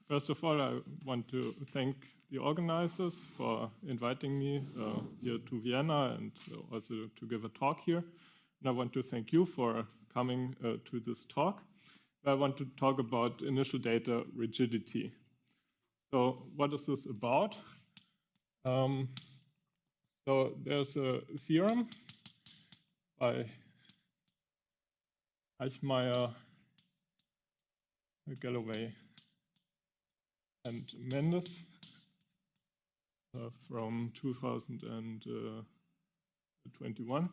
First of all, I want to thank the organizers for inviting me here to Vienna and also to give a talk here. And I want to thank you for coming to this talk. I want to talk about initial data rigidity. So what is this about? So there's a theorem by Eichmayr-Galloway-Mendes from 2021,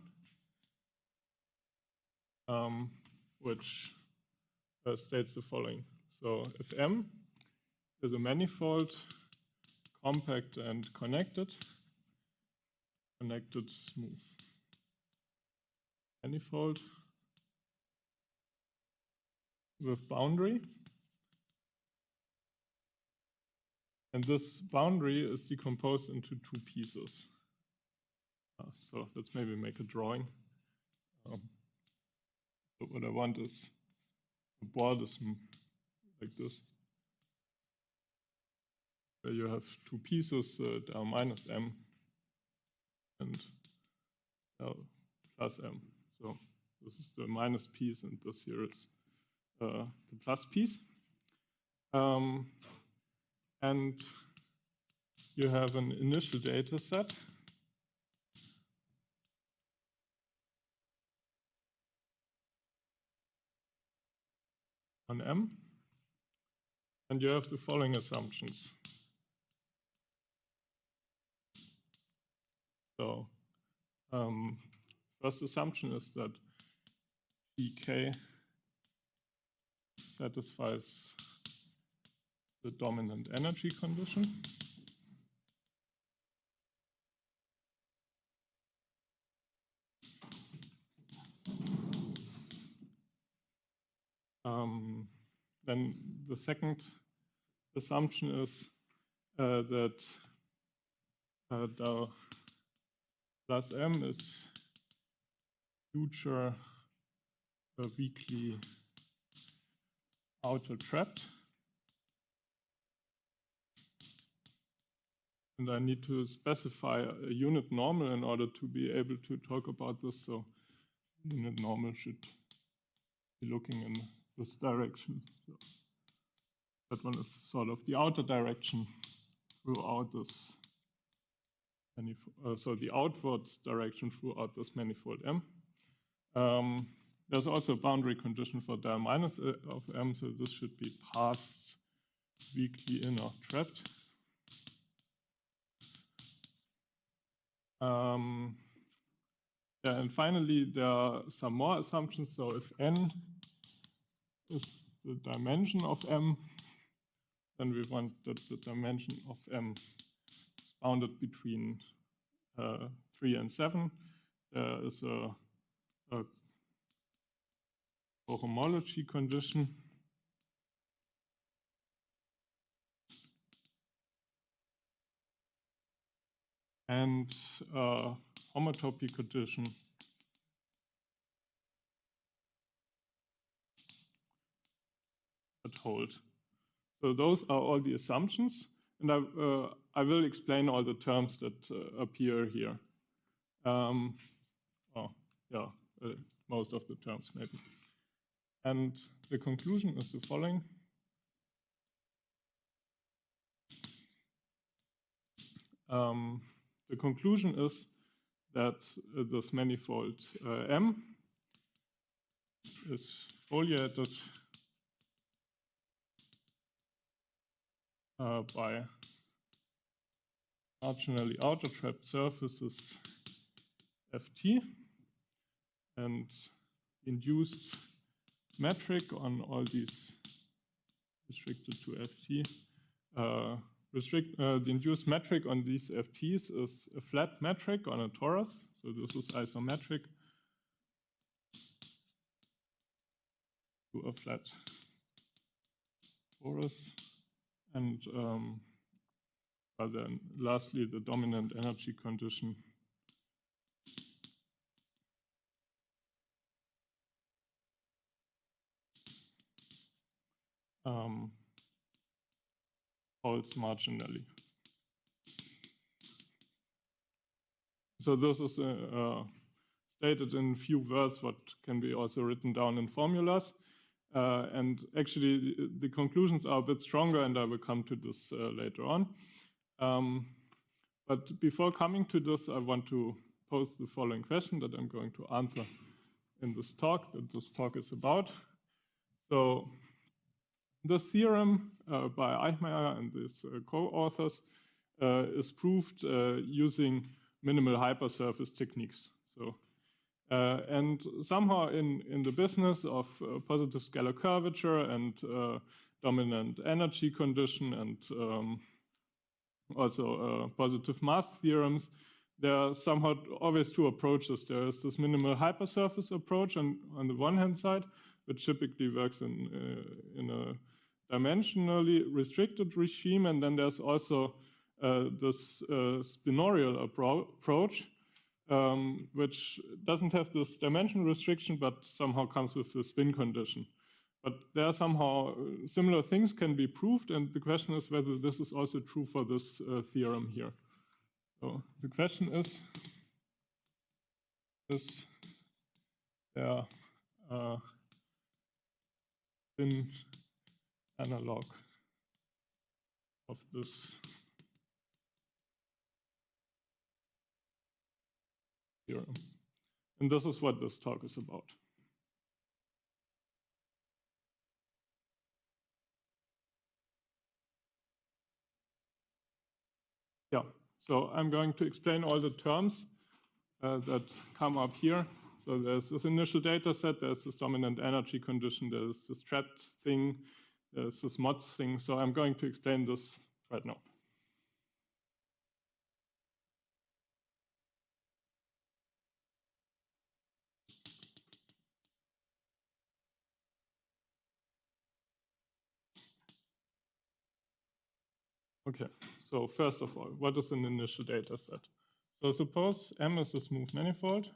which states the following. So if M is a manifold, compact and connected smooth. Manifold with boundary. And this boundary is decomposed into two pieces. So let's maybe make a drawing. So what I want is a board is like this, where you have two pieces that are minus M and plus M. So this is the minus piece, and this here is the plus piece. And you have an initial data set. On M. And you have the following assumptions. So first assumption is that GK satisfies the dominant energy condition. Then the second assumption is that the plus M is future weakly outer trapped. And I need to specify a unit normal in order to be able to talk about this. So unit normal should be looking in this direction. So that one is sort of the outer direction throughout this manifold. So the outwards direction throughout this manifold M. There's also a boundary condition for del minus of M, so this should be past weakly inner trapped. Yeah, and finally, there are some more assumptions. So if N is the dimension of M, then we want that the dimension of M is bounded between 3 and 7. There is a cohomology condition. And homotopy condition that hold. So those are all the assumptions, and I will explain all the terms that appear here. Most of the terms maybe. And the conclusion is the following. The conclusion is that this manifold M is foliated by marginally outer trapped surfaces Ft, and induced metric on all these restricted to Ft. The induced metric on these FTs is a flat metric on a torus. So this is isometric to a flat torus. And then lastly, the dominant energy condition holds marginally. So this is stated in few words, what can be also written down in formulas. And actually, the conclusions are a bit stronger, and I will come to this later on. But before coming to this, I want to pose the following question that I'm going to answer in this talk, that this talk is about. So this theorem by Eichmayr and his co-authors is proved using minimal hypersurface techniques. So, and somehow in the business of positive scalar curvature and dominant energy condition and also positive mass theorems, there are somehow always two approaches. There is this minimal hypersurface approach on the one hand side, which typically works in a dimensionally restricted regime, and then there's also this spinorial approach, which doesn't have this dimension restriction, but somehow comes with the spin condition. But there are somehow similar things can be proved, and the question is whether this is also true for this theorem here. So the question is there spin analog of this theorem? And this is what this talk is about. Yeah, so I'm going to explain all the terms that come up here. So there's this initial data set, there's this dominant energy condition, there's this trapped thing, there's this MOTS thing. So I'm going to explain this right now. Okay, so first of all, what is an initial data set? So suppose M is a smooth manifold.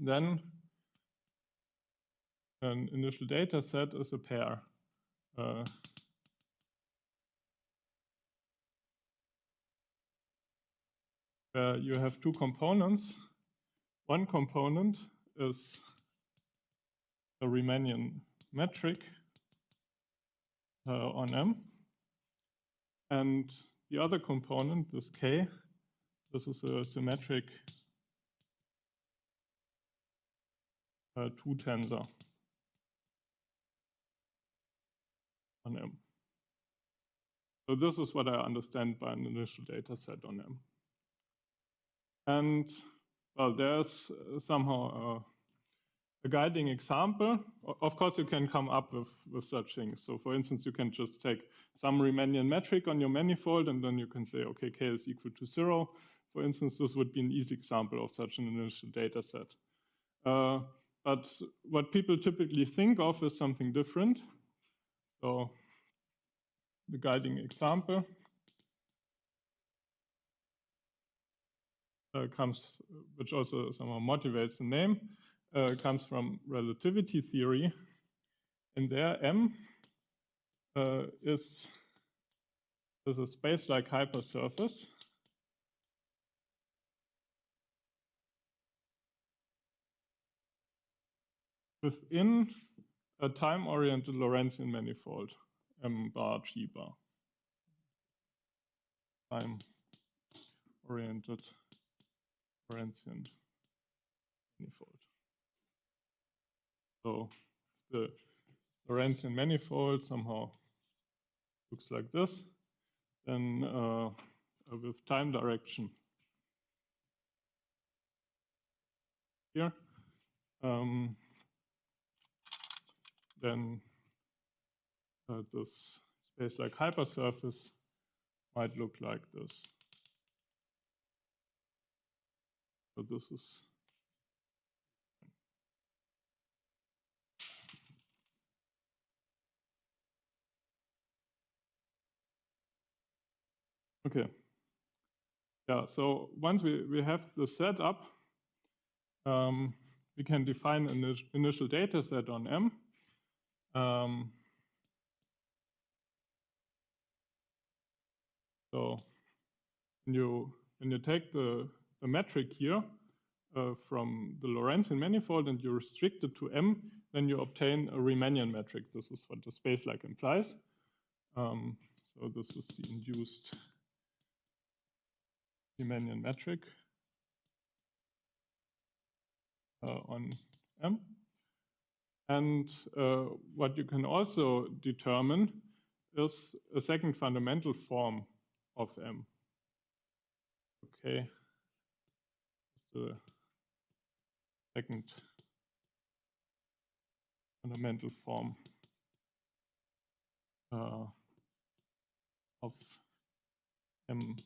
Then an initial data set is a pair. Where you have two components. One component is a Riemannian metric on M. And the other component, this K, this is a symmetric 2 tensor on M. So this is what I understand by an initial data set on M. And well, there's somehow a guiding example. Of course, you can come up with such things. So for instance, you can just take some Riemannian metric on your manifold, and then you can say, okay, K is equal to 0. For instance, this would be an easy example of such an initial data set. But what people typically think of is something different. So the guiding example comes, which also somehow motivates the name, comes from relativity theory. And there M is a space-like hypersurface within a time-oriented Lorentzian manifold, M bar G bar. Time-oriented Lorentzian manifold. So the Lorentzian manifold somehow looks like this. Then with time direction here. Then this space-like hypersurface might look like this. So this is okay. Yeah, so once we have the setup, we can define an initial data set on M. So when you take the metric here from the Lorentzian manifold and you restrict it to M, then you obtain a Riemannian metric. This is what the space-like implies. So this is the induced Riemannian metric on M. And what you can also determine is a second fundamental form of M. Okay, the second fundamental form of M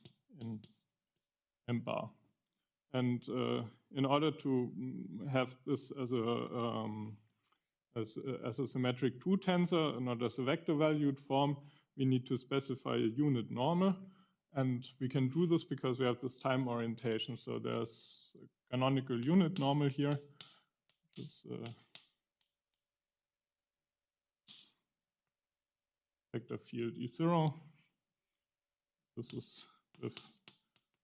in M bar. And in order to have this as a symmetric 2 tensor, not as a vector valued form, we need to specify a unit normal. And we can do this because we have this time orientation. So there's a canonical unit normal here, which is vector field E0. This is with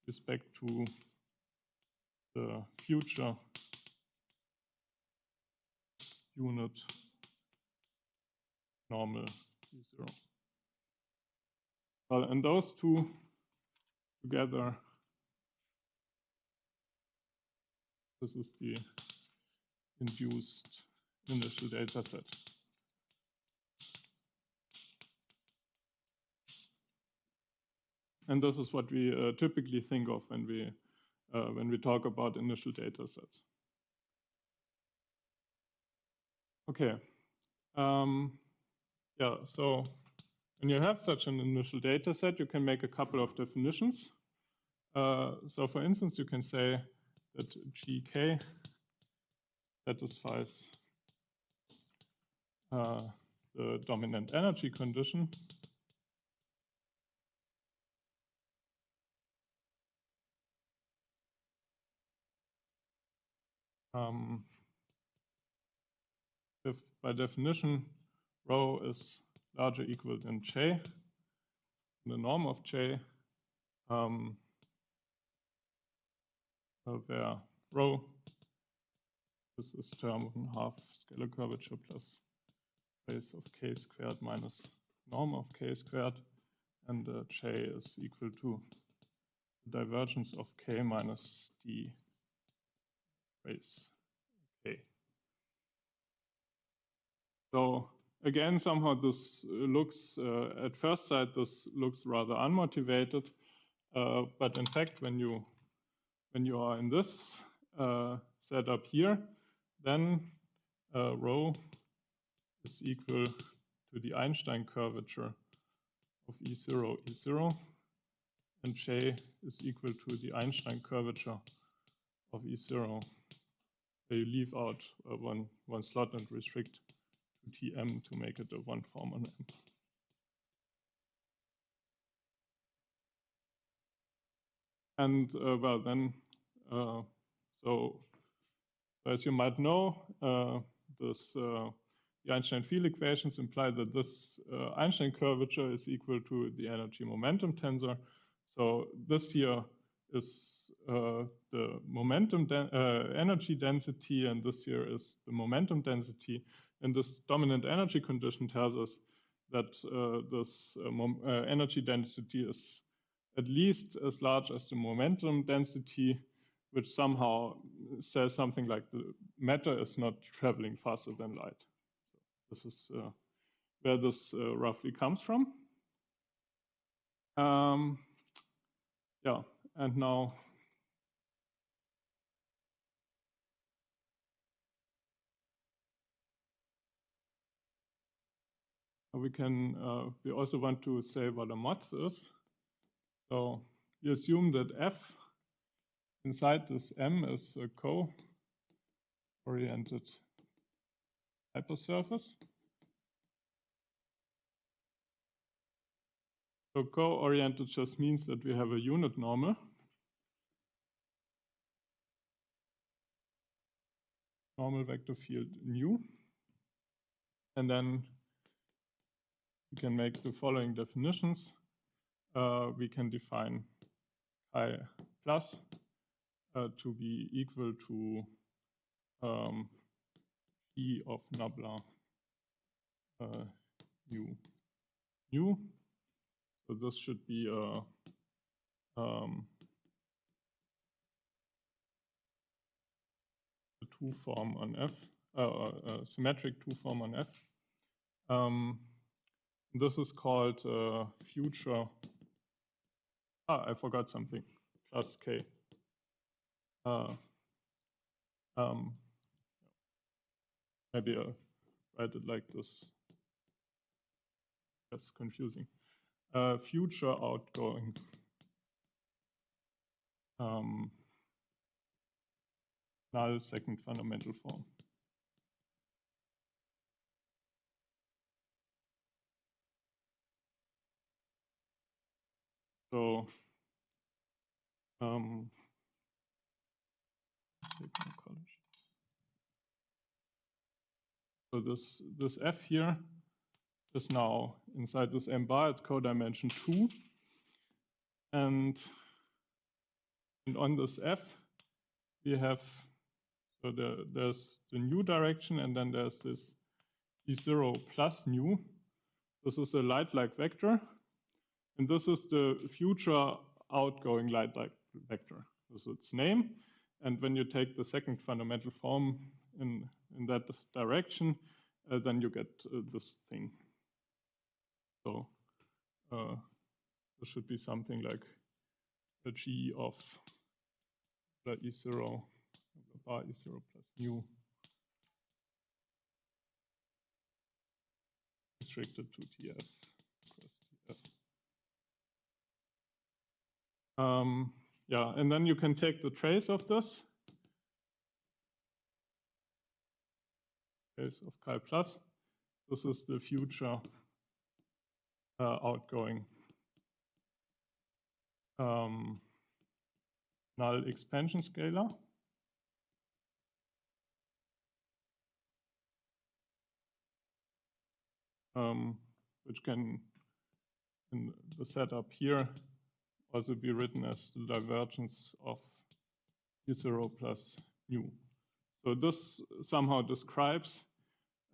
respect to the future unit normal E0. Well, and those two together, this is the induced initial data set. And this is what we typically think of when we talk about initial data sets. Okay. Yeah, so when you have such an initial data set, you can make a couple of definitions. So for instance, you can say that GK satisfies the dominant energy condition. If by definition rho is larger or equal than J, the norm of J, where rho is this term 1/2 scalar curvature plus trace of k squared minus norm of k squared, and J is equal to the divergence of k minus d trace k. So again, somehow this looks, at first sight, this looks rather unmotivated. But in fact, when you are in this setup here, then rho is equal to the Einstein curvature of E0, E0, and J is equal to the Einstein curvature of E0. Where you leave out one slot and restrict to Tm to make it a one form on M. And well, then, so as you might know, the Einstein field equations imply that this Einstein curvature is equal to the energy momentum tensor. So this here is the momentum energy density, and this here is the momentum density. And this dominant energy condition tells us that this energy density is at least as large as the momentum density, which somehow says something like the matter is not traveling faster than light. So this is where this roughly comes from. Yeah, and now we also want to say what a MOTS is. So we assume that F inside this M is a co-oriented hypersurface. So co-oriented just means that we have a unit normal. Normal vector field nu. And then we can make the following definitions. we can define chi plus to be equal to E of nabla nu. So this should be a two form on F, a symmetric two form on F. This is called future. I forgot something. Plus K. Maybe I'll write it like this. That's confusing. Future outgoing. Null second fundamental form. So so this F here is now inside this M bar. It's codimension 2, and on this F we have, so there's the new direction, and then there's this E0 plus nu. This is a light-like vector, and this is the future outgoing light-like vector. This is its name, and when you take the second fundamental form in that direction, then you get this thing. So this should be something like the G of the E0 bar E0 plus nu restricted to TF plus TF. Yeah, and then you can take the trace of this. Trace of chi plus. This is the future outgoing null expansion scalar. Which can, in the setup here, also be written as the divergence of E0 plus nu. So this somehow describes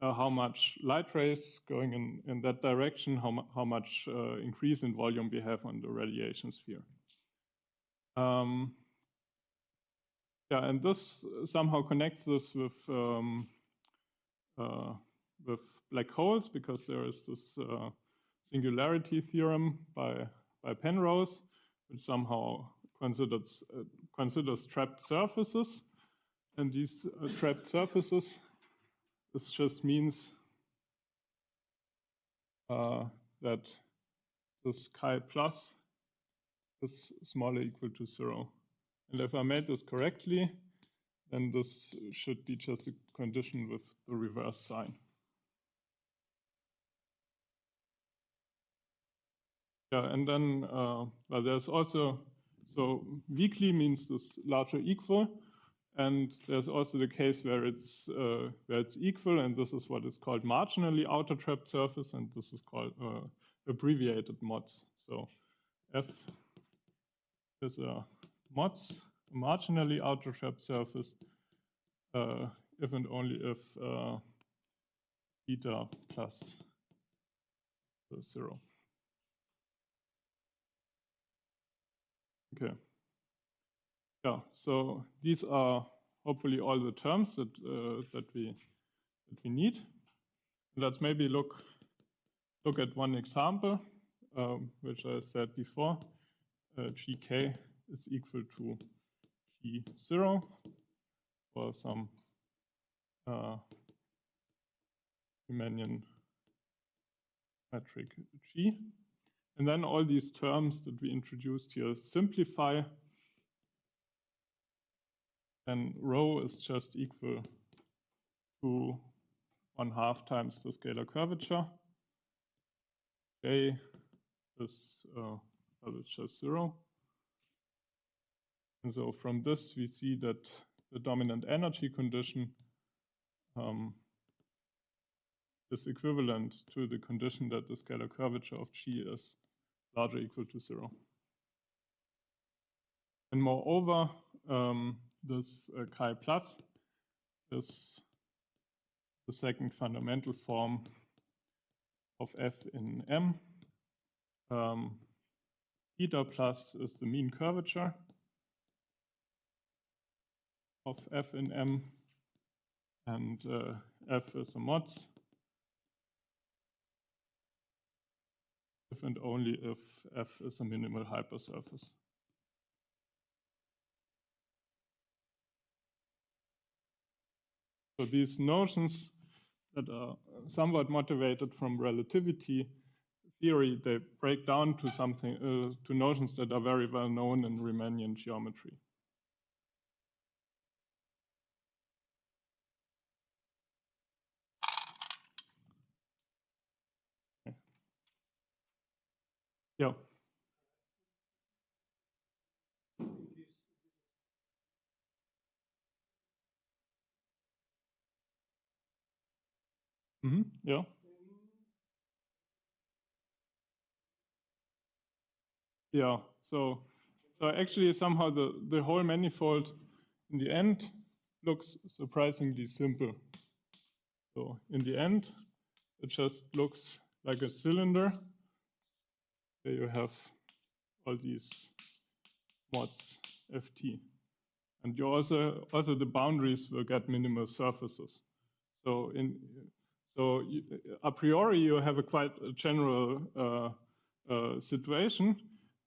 how much light rays going in that direction, how much increase in volume we have on the radiation sphere. Yeah, and this somehow connects this with black holes, because there is this singularity theorem by Penrose, which somehow considers trapped surfaces. And these trapped surfaces, this just means that this chi plus is smaller or equal to 0. And if I made this correctly, then this should be just a condition with the reverse sign. Yeah, and then well, there's also, so weakly means this larger equal, and there's also the case where it's equal, and this is what is called marginally outer trapped surface, and this is called abbreviated MOTS. So F is a MOTS, a marginally outer trapped surface, if and only if beta plus 0. Okay. Yeah, so these are hopefully all the terms that we need. Let's maybe look at one example, which I said before. GK is equal to G0 for some Riemannian metric G. And then all these terms that we introduced here simplify. And rho is just equal to 1/2 times the scalar curvature. J is just 0. And so from this, we see that the dominant energy condition is equivalent to the condition that the scalar curvature of G is larger or equal to 0. And moreover, this chi plus is the second fundamental form of f in M. Theta plus is the mean curvature of f in M, and f is a MOTS if and only if f is a minimal hypersurface. So these notions that are somewhat motivated from relativity theory, they break down to something to notions that are very well known in Riemannian geometry. Okay. Yeah. Yeah. Yeah. So actually somehow the whole manifold in the end looks surprisingly simple. So in the end, it just looks like a cylinder. There you have all these mods ft. And you also the boundaries will get minimal surfaces. So a priori you have a quite general situation,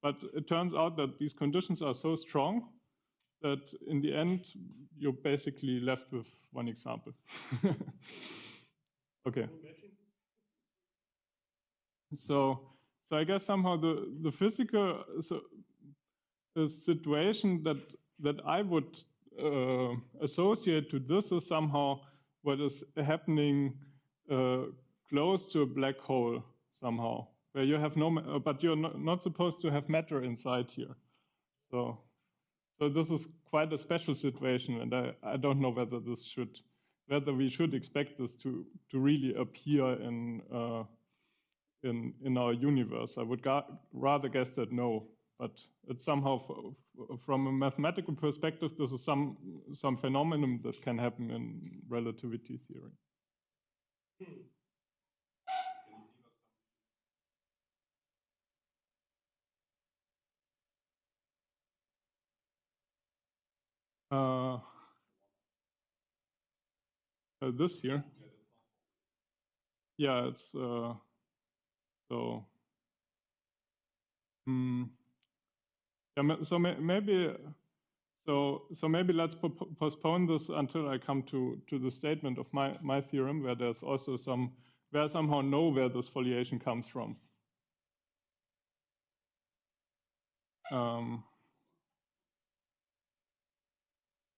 but it turns out that these conditions are so strong that in the end you're basically left with one example. Okay. So I guess somehow the physical situation that I would associate to this is somehow what is happening close to a black hole somehow, where you have no, but you're not supposed to have matter inside here. So this is quite a special situation, and I don't know whether we should expect this to really appear in our universe. I would rather guess that no. But it's somehow, from a mathematical perspective, this is some phenomenon that can happen in relativity theory. This here. Yeah, it's so. Yeah, so maybe let's postpone this until I come to the statement of my theorem, where there's also where I somehow know where this foliation comes from.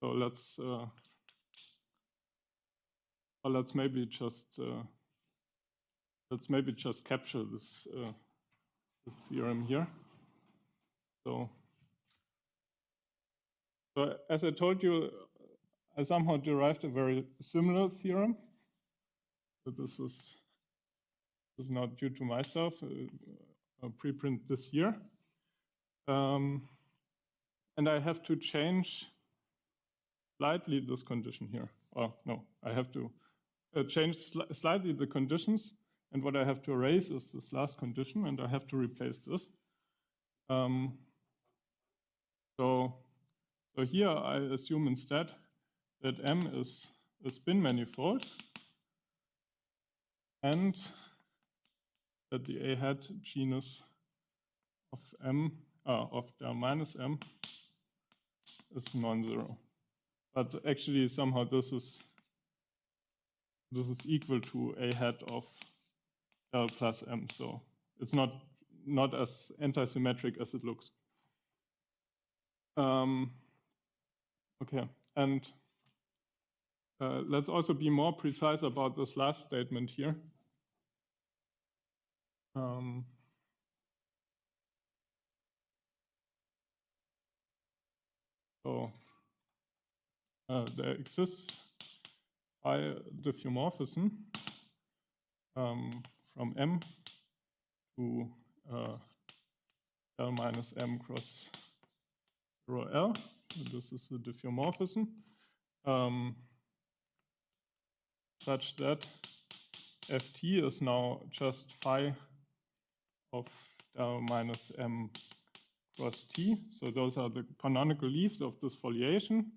So let's maybe just capture this theorem here. So as I told you, I somehow derived a very similar theorem. So this is not due to myself, a preprint this year. And I have to change slightly this condition here. Oh, no, I have to change slightly the conditions. And what I have to erase is this last condition, and I have to replace this. So here I assume instead that M is a spin manifold, and that the A hat genus of M of del minus M is non-zero. But actually somehow this is equal to A hat of L plus M. So it's not as anti-symmetric as it looks. Okay, and let's also be more precise about this last statement here. There exists a diffeomorphism from M to L minus M cross 0L. This is the diffeomorphism, such that Ft is now just phi of L minus M cross T. So those are the canonical leaves of this foliation.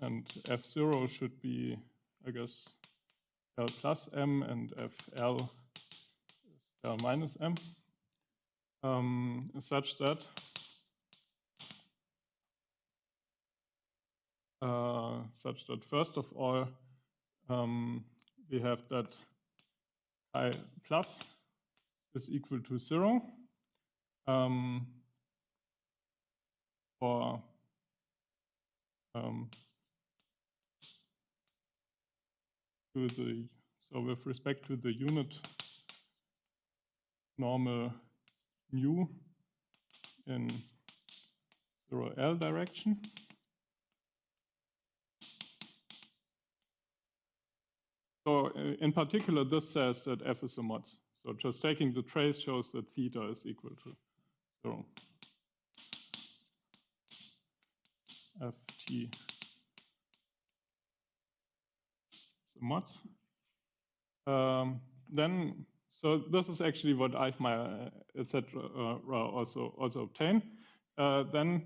And F0 should be, I guess, L plus M, and Fl is L minus M, such that first of all, we have that I plus is equal to 0 for so with respect to the unit normal nu in 0L direction. So in particular, this says that F is a MOTS. So just taking the trace shows that theta is equal to 0. Ft is a MOTS. Then, so this is actually what Eichmayr, etc. Also obtain. Then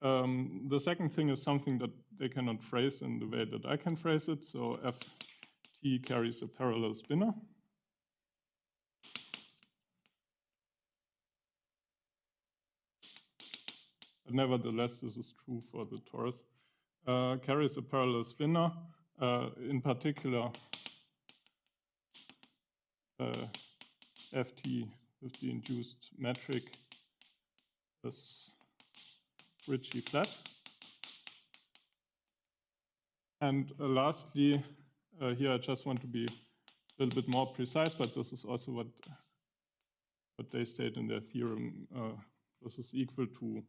the second thing is something that they cannot phrase in the way that I can phrase it. So Ft carries a parallel spinor. But nevertheless, this is true for the torus. Carries a parallel spinor. In particular, Ft with the induced metric is Ricci flat. And lastly, here I just want to be a little bit more precise, but this is also what they state in their theorem. This is equal to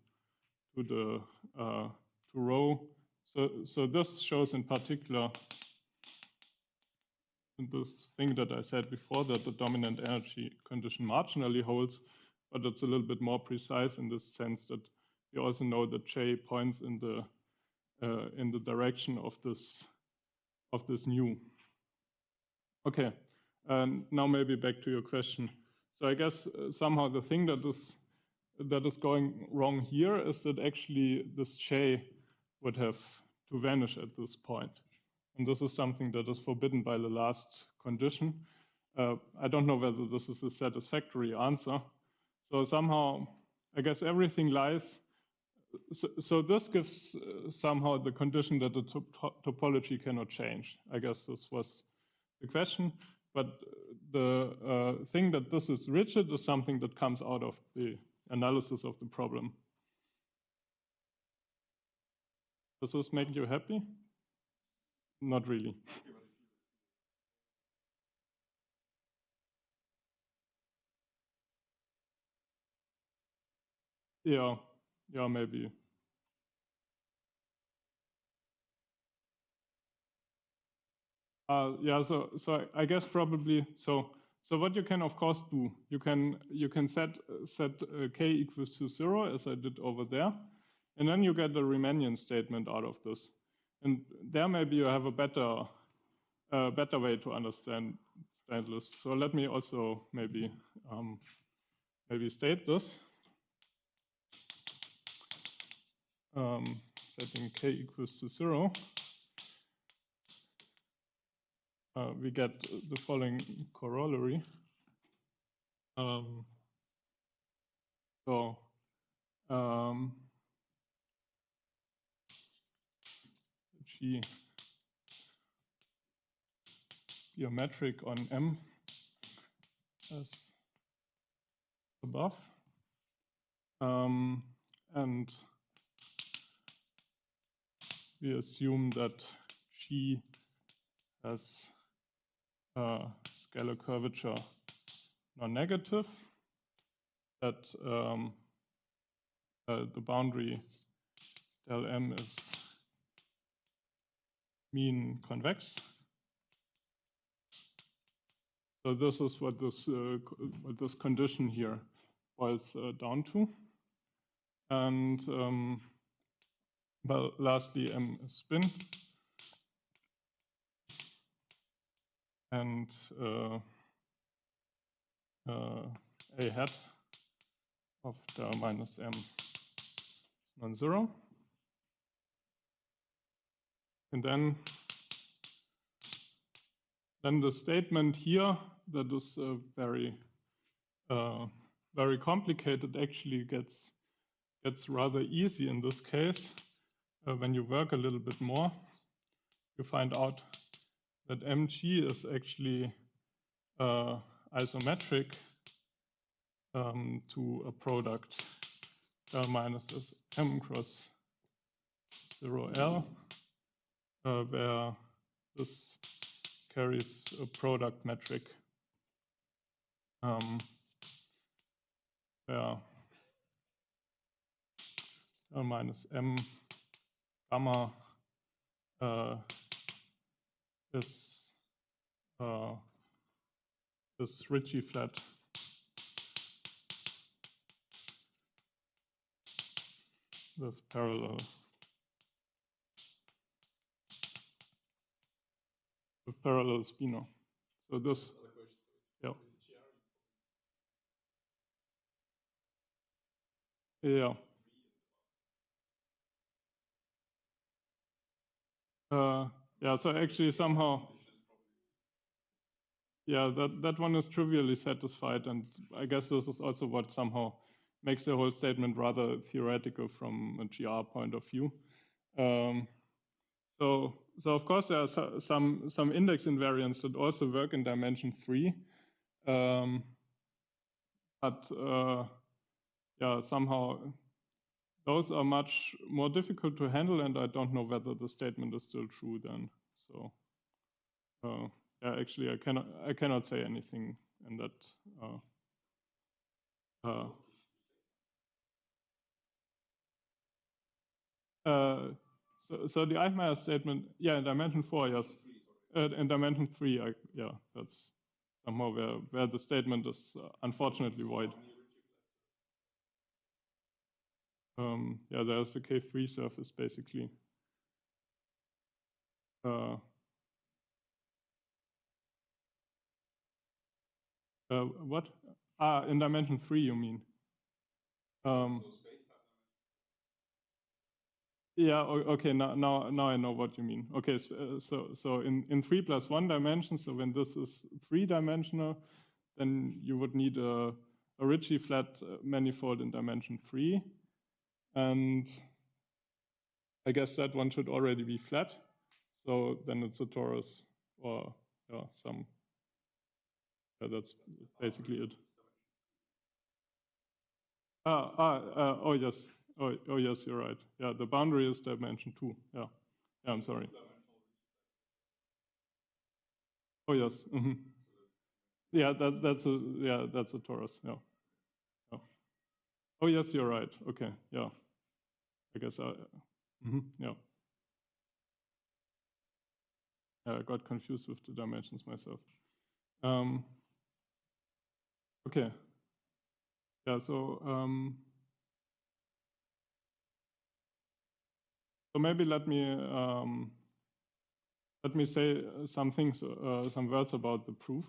rho. So this shows in particular this thing that I said before, that the dominant energy condition marginally holds, but it's a little bit more precise in the sense that we also know that J points in the direction of this nu. Okay, now maybe back to your question. So I guess somehow the thing that is going wrong here is that actually this J would have to vanish at this point. And this is something that is forbidden by the last condition. I don't know whether this is a satisfactory answer. So somehow, I guess everything lies. So this gives somehow the condition that the topology cannot change. I guess this was the question. But the thing that this is rigid is something that comes out of the analysis of the problem. Does this make you happy? Not really. Yeah, maybe. So I guess probably so what you can of course do, you can set k equals to 0 as I did over there, and then you get the Riemannian statement out of this, and there maybe you have a better way to understand this. So let me also maybe state this. Setting k equals to 0. We get the following corollary. G geometric on M as above. And we assume that G has scalar curvature non-negative, that the boundary del M is mean convex. So this is what this condition here boils down to. And well, lastly, M is spin. And A hat of der minus M is non-zero. And then the statement here that is very complicated actually gets rather easy in this case. When you work a little bit more, you find out that mg is actually isometric to a product L minus M cross 0L, where this carries a product metric where L minus M gamma is Ricci flat with parallel spinor. So this, yeah. Yeah. Yeah, so actually somehow, yeah, that one is trivially satisfied, and I guess this is also what somehow makes the whole statement rather theoretical from a GR point of view. So of course there are some index invariants that also work in dimension 3, but yeah, somehow those are much more difficult to handle, and I don't know whether the statement is still true then. So yeah, actually I cannot say anything in that. So the Eichmayr statement, yeah, in dimension 4, yes. In dimension 3, yeah, that's somehow where the statement is unfortunately void. Yeah, there's the K3 surface basically. What? In dimension 3, you mean? Yeah, okay, now I know what you mean. Okay, so in 3 plus 1 dimension, so when this is 3-dimensional, then you would need a Ricci flat manifold in dimension 3. And I guess that one should already be flat. So then it's a torus or yeah, some. Yeah, that's basically it. Oh yes. Oh yes, you're right. Yeah, the boundary is dimension 2. Yeah. Yeah, I'm sorry. Oh yes. Mm-hmm. Yeah, that's a torus. Yeah. Yeah. Oh yes, you're right. Okay. Yeah. I guess yeah. I got confused with the dimensions myself. Okay. Yeah. So maybe let me say some things, some words about the proof.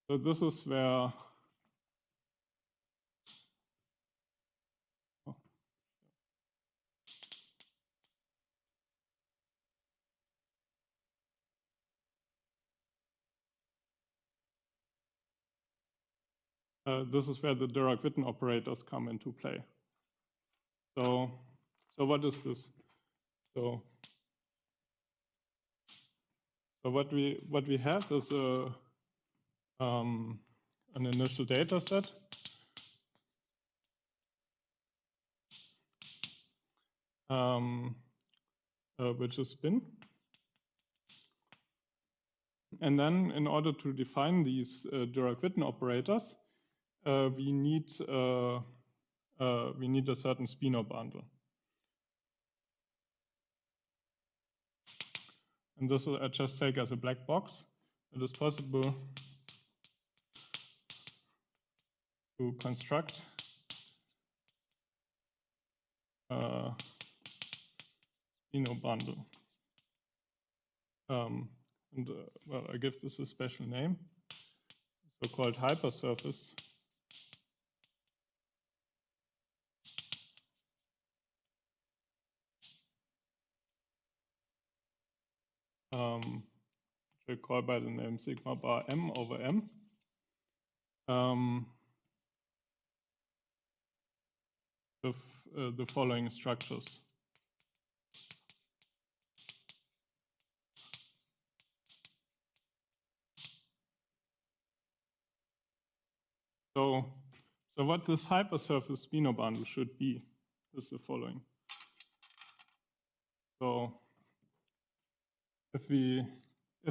So this is where the Dirac-Witten operators come into play. So what is this? So what we have is an initial data set. Which is spin. And then in order to define these Dirac-Witten operators, we need a certain spinor bundle. and this I just take as a black box. It is possible to construct a spino bundle. Well, I give this a special name, so-called hypersurface. Which I call by the name sigma bar m over m. With the following structures. So what this hypersurface spino bundle should be is the following. So if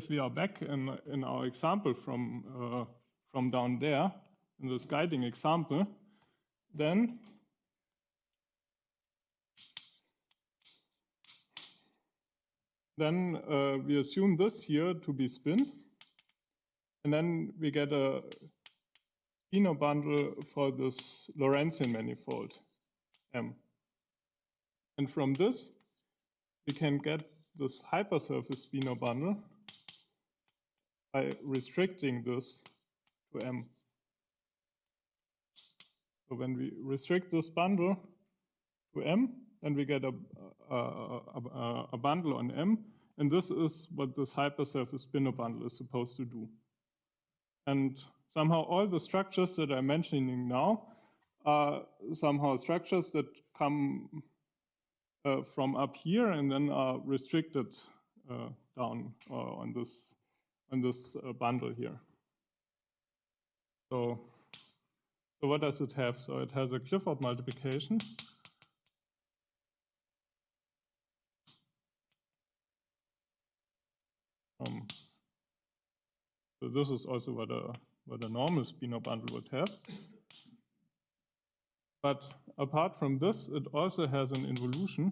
we are back in our example from down there in this guiding example, then we assume this here to be spin, and then we get a spino bundle for this Lorentzian manifold M. And from this, we can get this hypersurface spino bundle by restricting this to M. So when we restrict this bundle to M, then we get a bundle on M, and this is what this hypersurface spino bundle is supposed to do. And somehow all the structures that I'm mentioning now are somehow structures that come from up here and then are restricted down on this bundle here. So what does it have? So it has a Clifford multiplication. So this is also what a normal spino bundle would have. But apart from this, it also has an involution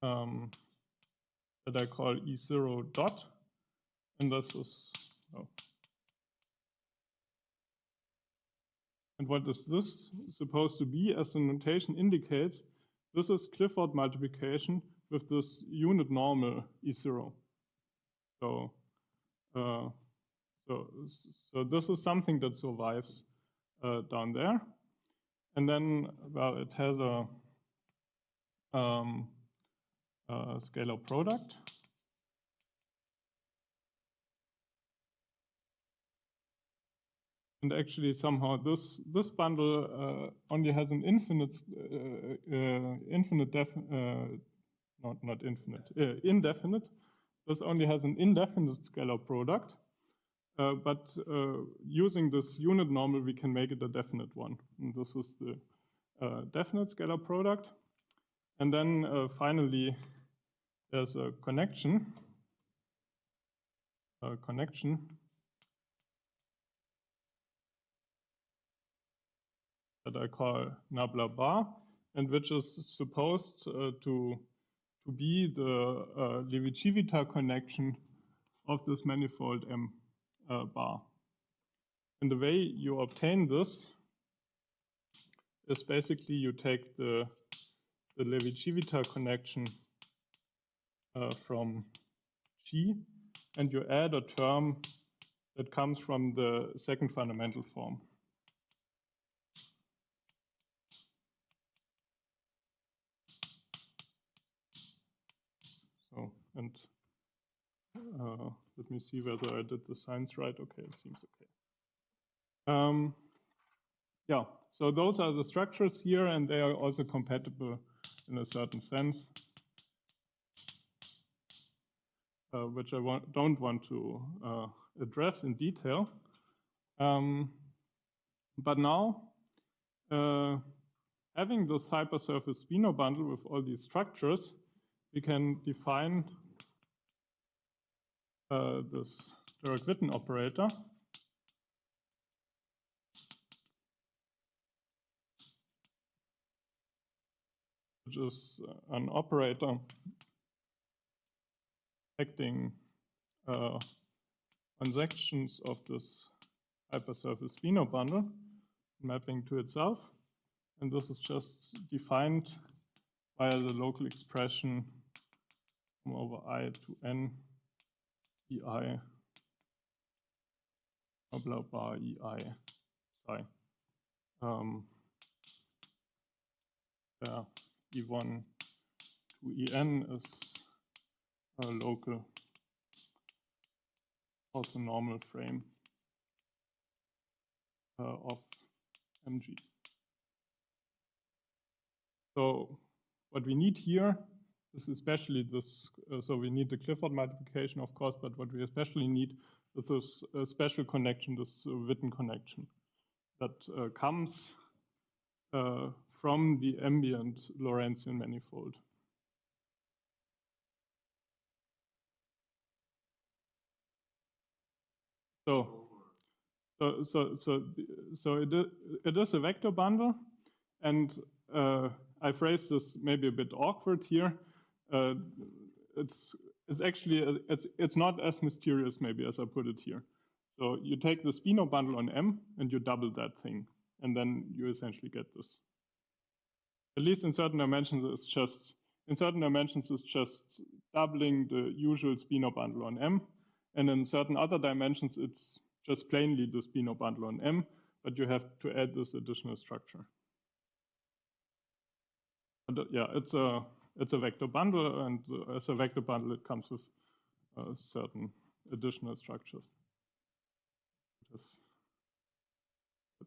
that I call E0 dot, and this is, and what is this supposed to be? As the notation indicates, this is Clifford multiplication with this unit normal E0. So this is something that survives down there. And then, well, it has a scalar product. And actually, somehow, this bundle only has an infinite, indefinite. This only has an indefinite scalar product. But using this unit normal, we can make it a definite one. And this is the definite scalar product. And then finally, there's a connection. That I call nabla bar, and which is supposed to be the Levi-Civita connection of this manifold M bar. And the way you obtain this is basically you take the Levi-Civita connection from G, and you add a term that comes from the second fundamental form. So, and let me see whether I did the signs right. Okay, it seems okay. Yeah, so those are the structures here, and they are also compatible in a certain sense, which I don't want to address in detail. But now, having this hypersurface spino bundle with all these structures, we can define this Dirac-Witten operator, which is an operator acting on sections of this hypersurface spinor bundle, mapping to itself. And this is just defined via the local expression over I to n ei blah blah ei psi. E1 to En is a local orthonormal frame of Mg. So what we need here is especially this, so we need the Clifford multiplication, of course, but what we especially need is this special connection, this Witten connection that comes from the ambient Lorentzian manifold. So it is a vector bundle, and I phrase this maybe a bit awkward here. It's actually it's not as mysterious maybe as I put it here. So you take the spinor bundle on M and you double that thing, and then you essentially get this. At least in certain dimensions, it's just doubling the usual spinor bundle on M, and in certain other dimensions, it's just plainly the spinor bundle on M, but you have to add this additional structure. But yeah, it's a vector bundle, and as a vector bundle, it comes with certain additional structures.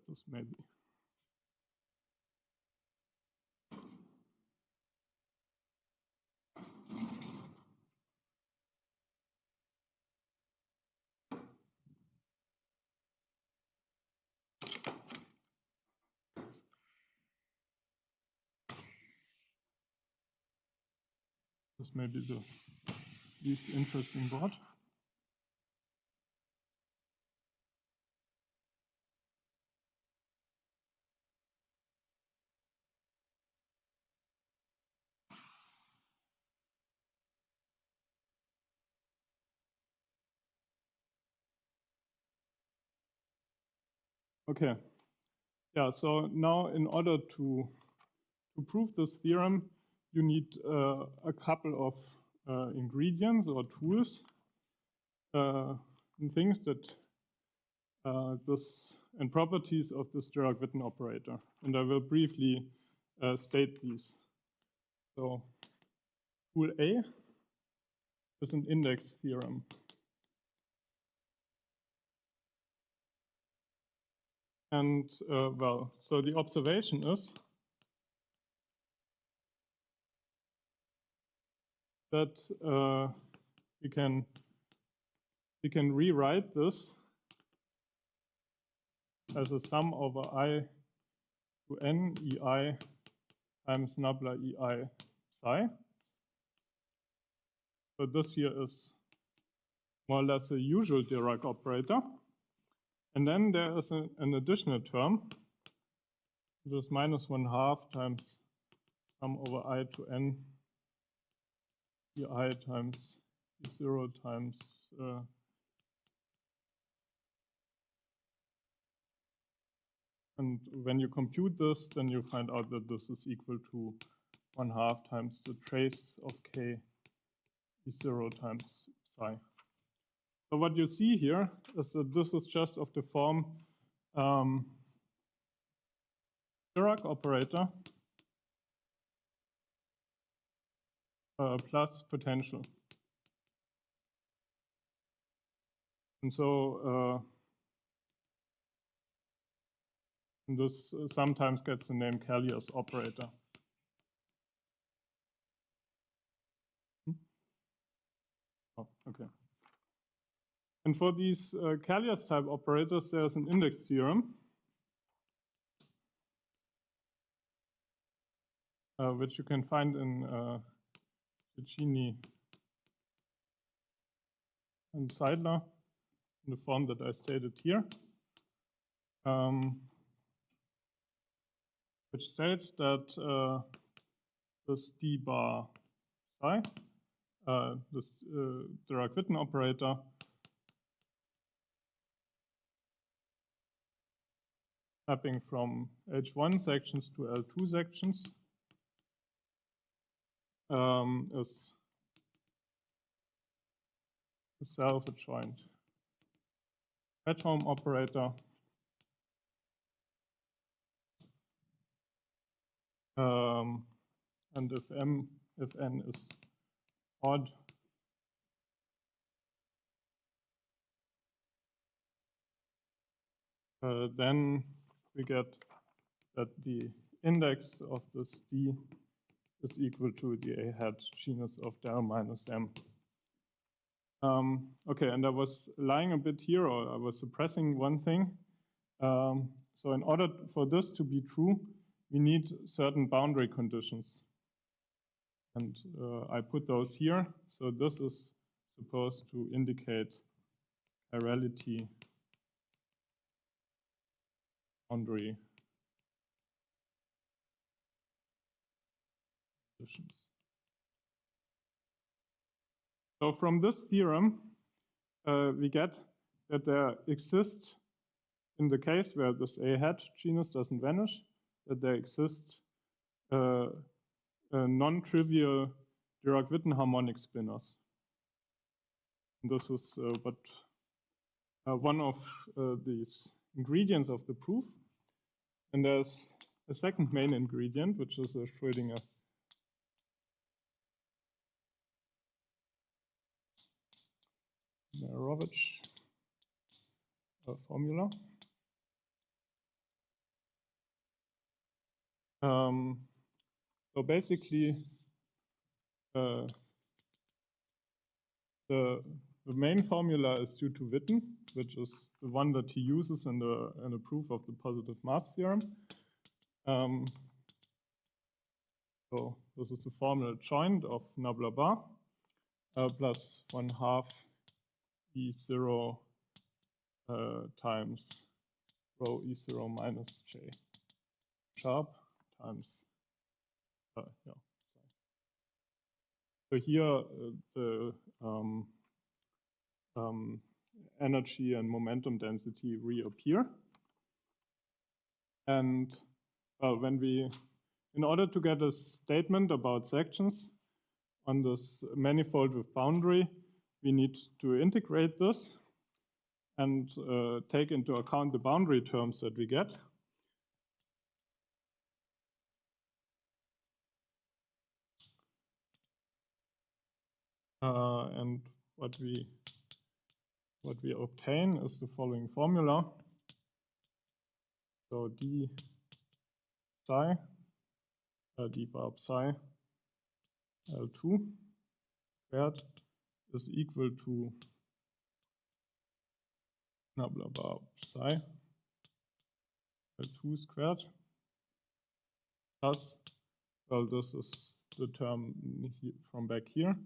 This maybe. This may be the least interesting part. Okay. Yeah, so now in order to prove this theorem, you need a couple of ingredients or tools and things that and properties of this Dirac-Witten operator. And I will briefly state these. So tool A is an index theorem. And well, so the observation is that we can rewrite this as a sum over I to n ei times nabla ei psi. So this here is more or less a usual Dirac operator. And then there is an additional term, which is minus 1/2 times sum over I to n ei times E0 times and when you compute this, then you find out that this is equal to 1/2 times the trace of k E0 times psi. So what you see here is that this is just of the form Dirac operator plus potential. And so this sometimes gets the name Callias operator. Oh, okay. And for these Callias type operators, there's an index theorem, which you can find in Cecchini and Seidler in the form that I stated here, which states that this d bar psi this Dirac-Witten operator mapping from H1 sections to L2 sections is a self-adjoint at-home operator. And if n is odd, then we get that the index of this D is equal to the A hat genus of del minus M. Okay, and I was lying a bit here, or I was suppressing one thing. So in order for this to be true, we need certain boundary conditions. And I put those here. So this is supposed to indicate chirality boundary conditions. So from this theorem, we get that there exists, in the case where this A hat genus doesn't vanish, that there exists non-trivial Dirac-Witten harmonic spinors. And this is what one of these ingredients of the proof. And there's a second main ingredient, which is a Schrödinger Merovich formula. So basically, the main formula is due to Witten, which is the one that he uses in the proof of the positive mass theorem. So this is the formal joint of blah blah blah plus 1/2 E0 times rho E0 minus J sharp times yeah. So here the energy and momentum density reappear. And in order to get a statement about sections on this manifold with boundary, we need to integrate this and take into account the boundary terms that we get. And what we obtain is the following formula. So d psi, d bar psi L2 squared is equal to blah blah blah psi L2 squared plus, well, this is the term from back here,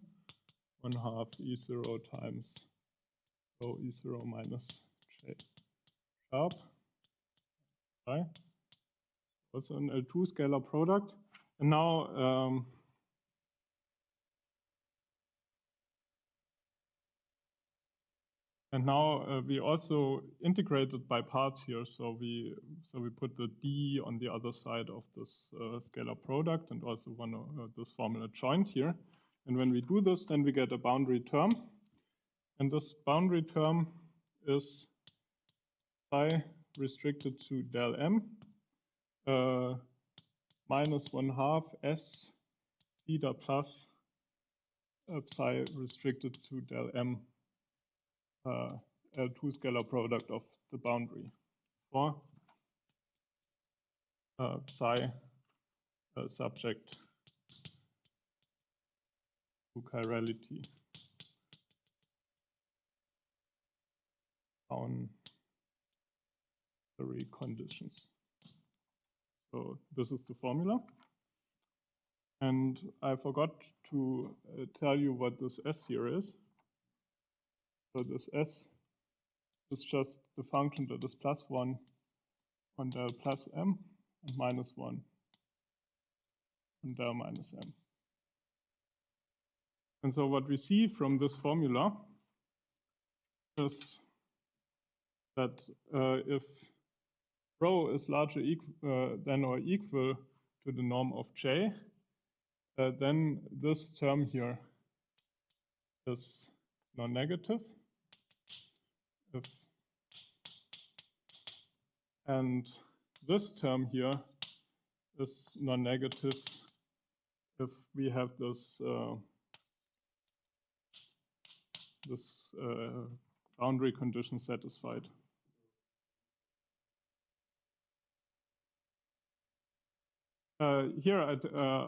1/2 E0 times rho E0 minus J sharp psi. Also an L2 scalar product. And now we also integrated by parts here. So we put the D on the other side of this scalar product and also one of this formula joint here. And when we do this, then we get a boundary term. And this boundary term is psi restricted to del M minus 1/2 S theta plus psi restricted to del M L2 scalar product of the boundary for psi subject to chirality boundary conditions. So this is the formula. And I forgot to tell you what this S here is. So this S is just the function that is +1 on del plus M and -1 on del minus M. And so what we see from this formula is that if rho is larger than or equal to the norm of J, then this term here is non-negative. And this term here is non-negative if we have this boundary condition satisfied. Here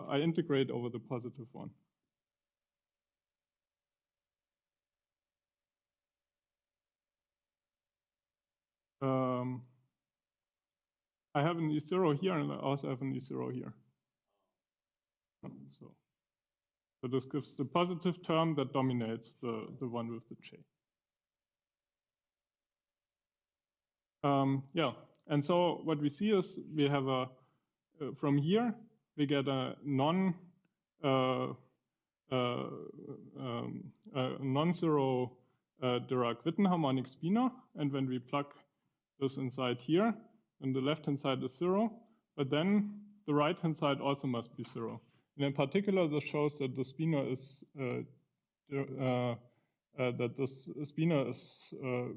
I integrate over the positive one. I have an E0 here, and I also have an E0 here. So this gives the positive term that dominates the one with the J. Yeah, and so what we see is we have a, from here, we get a non-zero Dirac-Witten harmonic spinor, and when we plug this inside here, then the left-hand side is 0, but then the right-hand side also must be 0. And in particular, this shows that the spinor is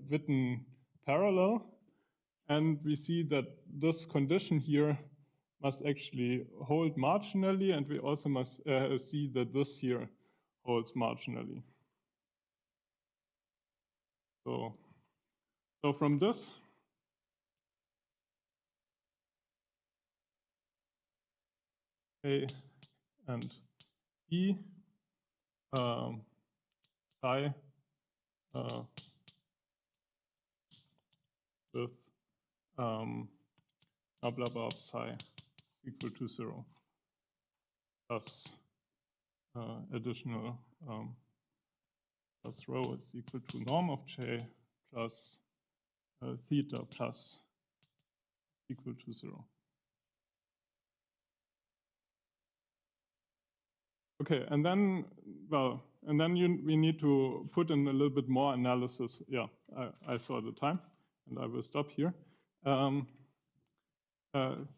Witten parallel, and we see that this condition here must actually hold marginally, and we also must see that this here holds marginally. So from this, A and B psi with blah blah blah psi equal to 0 plus additional plus rho is equal to norm of J plus theta plus equal to 0. Okay, and then, well, and then we need to put in a little bit more analysis. Yeah, I saw the time, and I will stop here.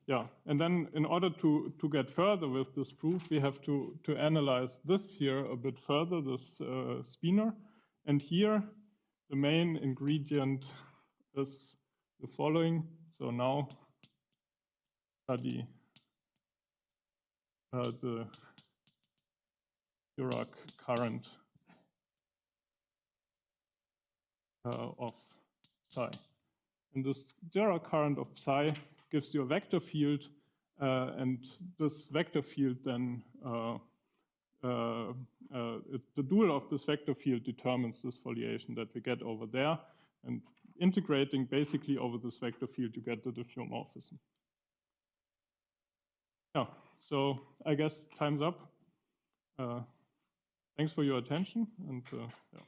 Yeah, and then in order to get further with this proof, we have to analyze this here a bit further, this spinor. And here, the main ingredient is the following. So now, study the Dirac current of psi. And this Dirac current of psi gives you a vector field, and this vector field then, the dual of this vector field determines this foliation that we get over there, and integrating basically over this vector field, you get the diffeomorphism. Yeah, so I guess time's up. Thanks for your attention, and yeah.